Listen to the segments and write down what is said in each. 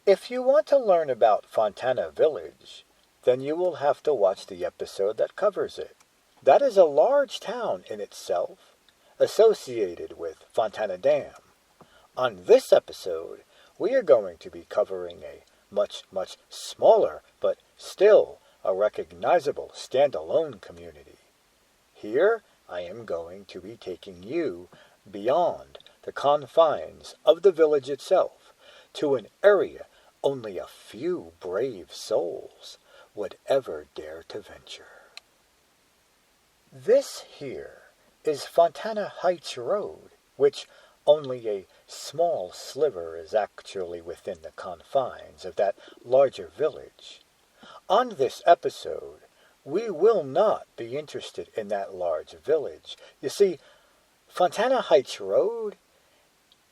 If you want to learn about Fontana Village, then you will have to watch the episode that covers it. That is a large town in itself, associated with Fontana Dam. On this episode, we are going to be covering a much, much smaller, but still a recognizable standalone community. Here, I am going to be taking you beyond the confines of the village itself to an area only a few brave souls would ever dare to venture. This here is Fontana Heights Road, which only a small sliver is actually within the confines of that larger village. On this episode, we will not be interested in that large village. You see, Fontana Heights Road,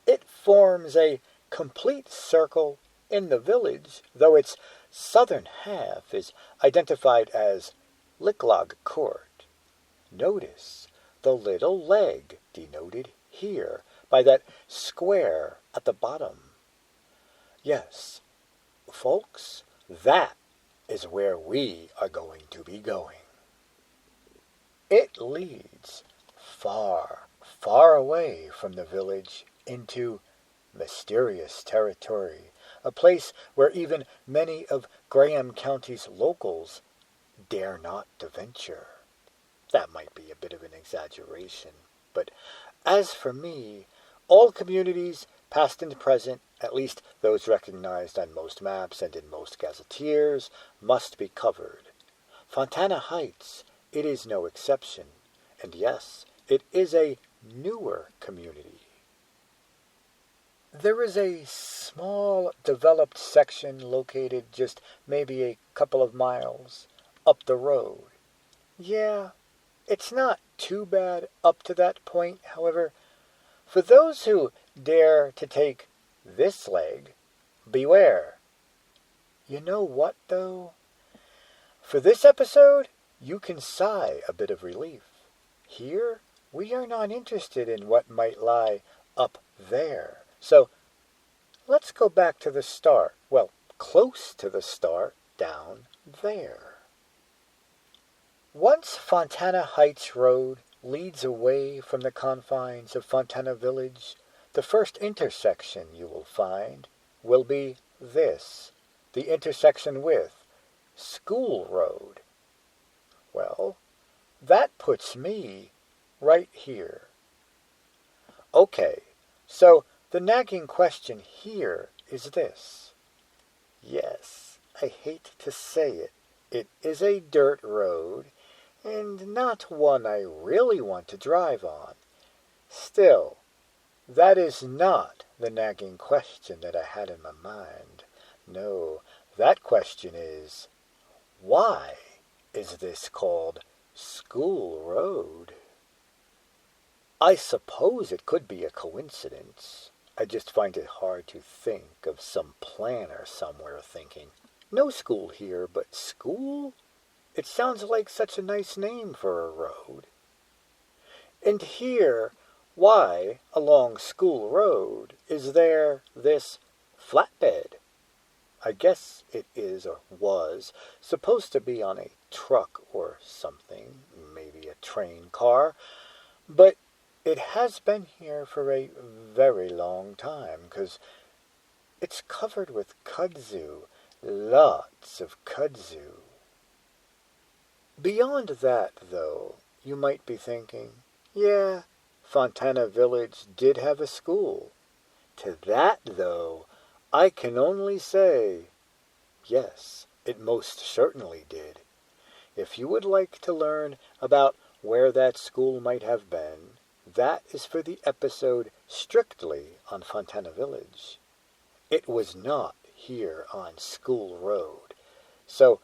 it forms a complete circle in the village, though its southern half is identified as Licklog Court. Notice the little leg denoted here by that square at the bottom. Yes, folks, that is where we are going to be going. It leads far, far away from the village into mysterious territory, a place where even many of Graham County's locals dare not to venture. That might be a bit of an exaggeration, but as for me, all communities, past and present, at least those recognized on most maps and in most gazetteers, must be covered. Fontana Heights, it is no exception, and yes, it is a newer community. There is a small developed section located just maybe a couple of miles up the road. Yeah, it's not too bad up to that point, however. For those who dare to take this leg, beware. You know what, though? For this episode, you can sigh a bit of relief. Here, we are not interested in what might lie up there. So, let's go back to the start. Well, close to the start, down there. Once Fontana Heights Road leads away from the confines of Fontana Village, the first intersection you will find will be this, the intersection with School Road. Well, that puts me right here. Okay, so the nagging question here is this. Yes, I hate to say it, it is a dirt road, and not one I really want to drive on. Still, that is not the nagging question that I had in my mind. No, that question is, why is this called School Road? I suppose it could be a coincidence. I just find it hard to think of some planner somewhere thinking, no school here, but school? It sounds like such a nice name for a road. And here, why, along School Road, is there this flatbed? I guess it is or was supposed to be on a truck or something, maybe a train car, but it has been here for a very long time, 'cause it's covered with kudzu, lots of kudzu. Beyond that, though, you might be thinking, yeah, Fontana Village did have a school. To that, though, I can only say, yes, it most certainly did. If you would like to learn about where that school might have been, that is for the episode strictly on Fontana Village. It was not here on School Road. So,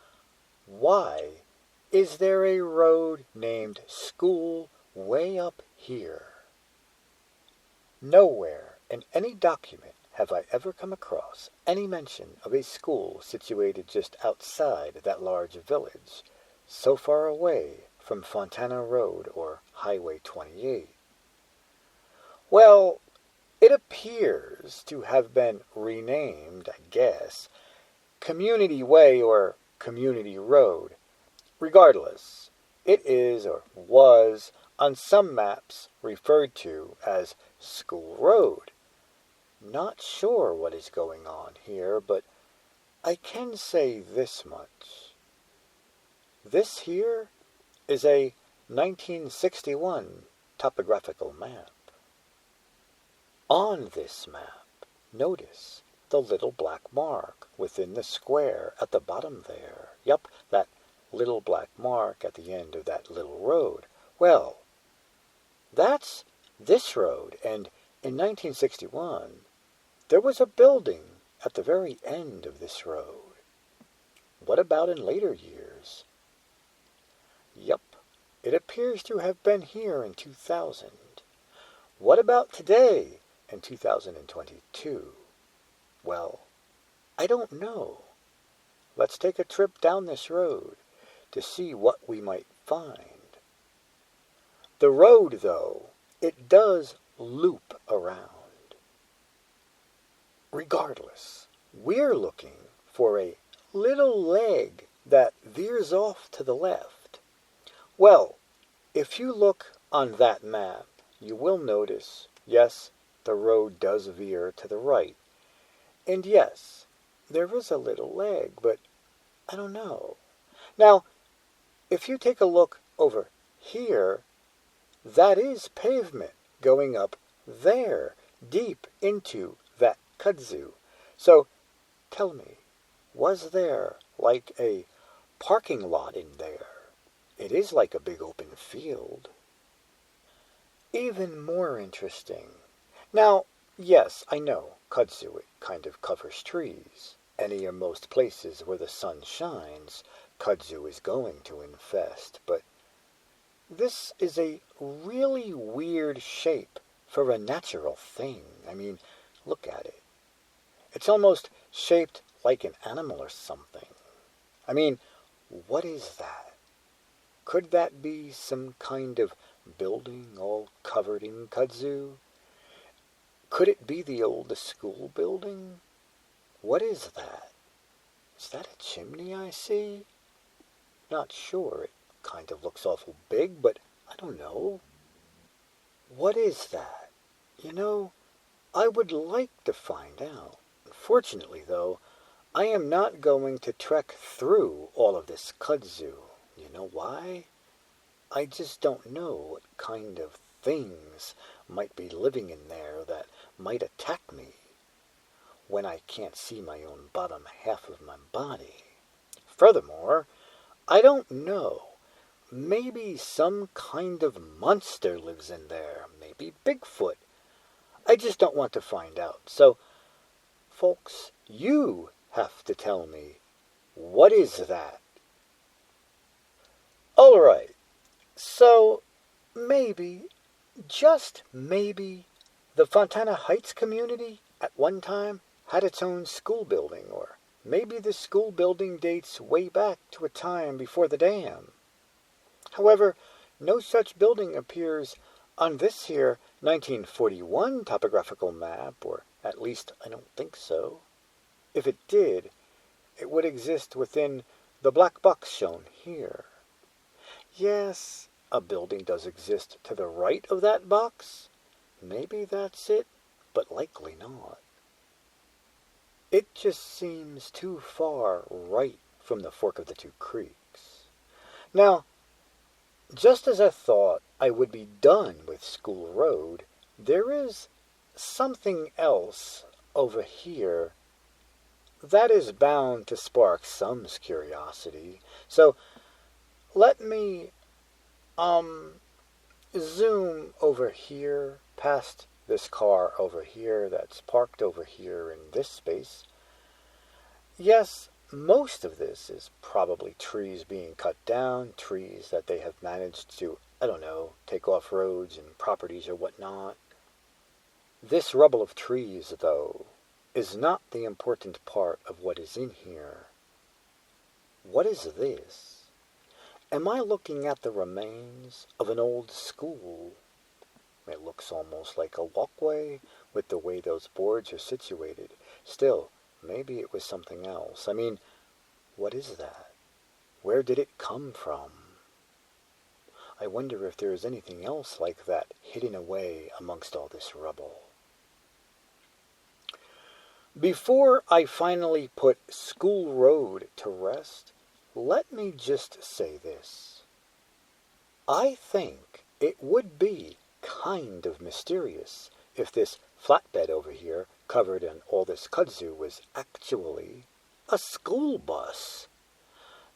why is there a road named School way up here? Nowhere in any document have I ever come across any mention of a school situated just outside that large village, so far away from Fontana Road or Highway 28. Well, It appears to have been renamed, I guess, Community Way or Community Road. Regardless, it is or was on some maps referred to as School Road. Not sure what is going on here, but I can say this much. This here is a 1961 topographical map. On this map, notice the little black mark within the square at the bottom there. Yup, that little black mark at the end of that little road. Well, that's this road, and in 1961, there was a building at the very end of this road. What about in later years? Yup, it appears to have been here in 2000. What about today in 2022? Well, I don't know. Let's take a trip down this road to see what we might find. The road, though, it does loop around. Regardless, we're looking for a little leg that veers off to the left. Well, if you look on that map, you will notice, yes, the road does veer to the right. And yes, there is a little leg, but I don't know. Now, if you take a look over here, that is pavement going up there, deep into that kudzu. So, tell me, was there like a parking lot in there? It is like a big open field. Even more interesting. Now, yes, I know, kudzu, it kind of covers trees. Any or most places where the sun shines, kudzu is going to infest. But this is a really weird shape for a natural thing. I mean, look at it. It's almost shaped like an animal or something. I mean, what is that? Could that be some kind of building all covered in kudzu? Could it be the old school building? What is that? Is that a chimney I see? Not sure. It kind of looks awful big, but I don't know. What is that? You know, I would like to find out. Unfortunately, though, I am not going to trek through all of this kudzu. You know why? I just don't know what kind of things might be living in there that might attack me when I can't see my own bottom half of my body. Furthermore, I don't know. Maybe some kind of monster lives in there. Maybe Bigfoot. I just don't want to find out. So, folks, you have to tell me, what is that? All right. So, maybe, just maybe, the Fontana Heights community at one time had its own school building, or maybe the school building dates way back to a time before the dam. However, no such building appears on this here 1941 topographical map, or at least I don't think so. If it did, it would exist within the black box shown here. Yes, a building does exist to the right of that box. Maybe that's it, but likely not. It just seems too far right from the fork of the two creeks. Now, just as I thought I would be done with School Road, there is something else over here that is bound to spark some curiosity. So, let me, zoom over here, past this car over here that's parked over here in this space. Yes, most of this is probably trees being cut down, trees that they have managed to, I don't know, take off roads and properties or whatnot. This rubble of trees, though, is not the important part of what is in here. What is this? Am I looking at the remains of an old school? It looks almost like a walkway with the way those boards are situated. Still, maybe it was something else. I mean, what is that? Where did it come from? I wonder if there is anything else like that hidden away amongst all this rubble. Before I finally put School Road to rest, let me just say this. I think it would be kind of mysterious if this flatbed over here, covered in all this kudzu, was actually a school bus.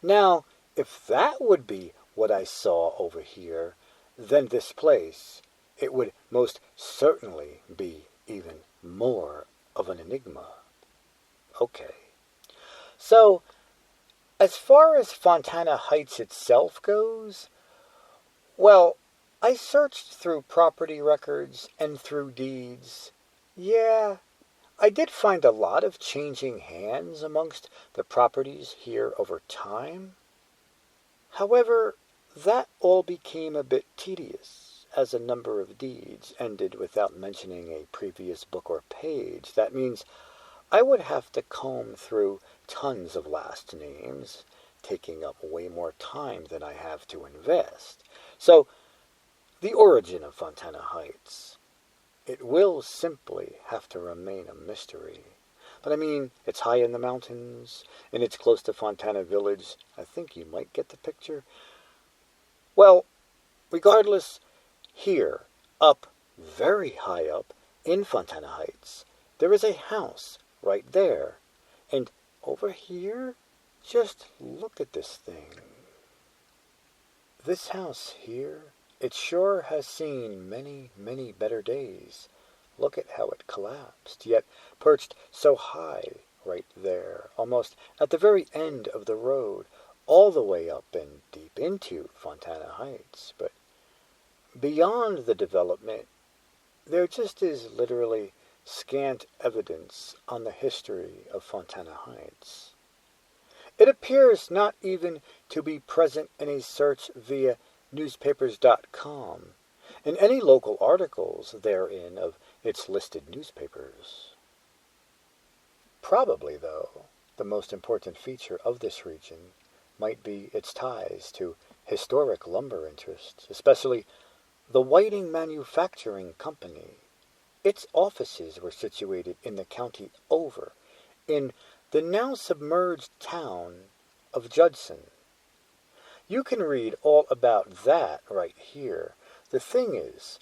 Now, if that would be what I saw over here, then this place, it would most certainly be even more of an enigma. Okay. So, as far as Fontana Heights itself goes, well, I searched through property records and through deeds. Yeah, I did find a lot of changing hands amongst the properties here over time. However, that all became a bit tedious, as a number of deeds ended without mentioning a previous book or page. That means I would have to comb through tons of last names, taking up way more time than I have to invest. So, the origin of Fontana Heights, it will simply have to remain a mystery. But I mean, it's high in the mountains, and it's close to Fontana Village. I think you might get the picture. Well, regardless, here, up, very high up, in Fontana Heights, there is a house right there. And over here, just look at this thing. This house here, it sure has seen many, many better days. Look at how it collapsed, yet perched so high right there, almost at the very end of the road, all the way up and deep into Fontana Heights. But beyond the development, there just is literally scant evidence on the history of Fontana Heights. It appears not even to be present in a search via newspapers.com, and any local articles therein of its listed newspapers. Probably, though, the most important feature of this region might be its ties to historic lumber interests, especially the Whiting Manufacturing Company. Its offices were situated in the county over, in the now submerged town of Judson. You can read all about that right here. The thing is,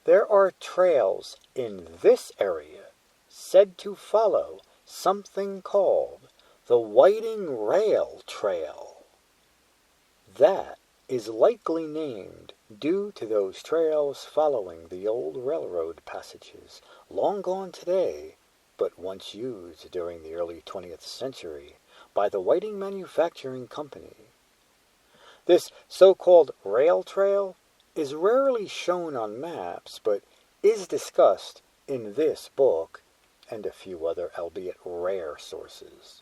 there are trails in this area said to follow something called the Whiting Rail Trail. That is likely named due to those trails following the old railroad passages, long gone today, but once used during the early 20th century by the Whiting Manufacturing Company. This so-called rail trail is rarely shown on maps, but is discussed in this book and a few other, albeit rare, sources.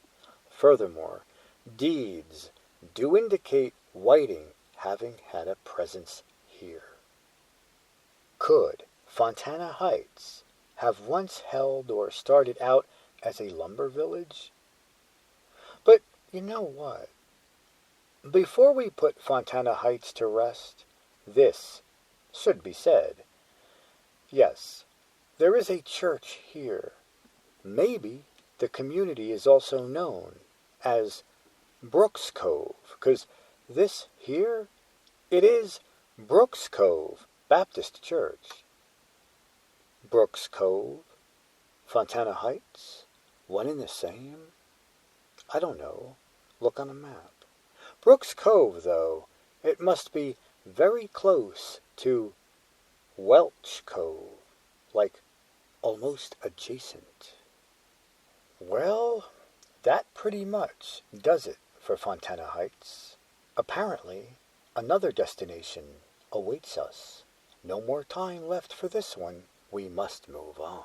Furthermore, deeds do indicate Whiting having had a presence here. Could Fontana Heights have once held or started out as a lumber village? But you know what? Before we put Fontana Heights to rest, this should be said. Yes, there is a church here. Maybe the community is also known as Brooks Cove, because this here, it is Brooks Cove Baptist Church. Brooks Cove, Fontana Heights, one and the same? I don't know. Look on a map. Brooks Cove, though, it must be very close to Welch Cove, like almost adjacent. Well, that pretty much does it for Fontana Heights. Apparently, another destination awaits us. No more time left for this one. We must move on.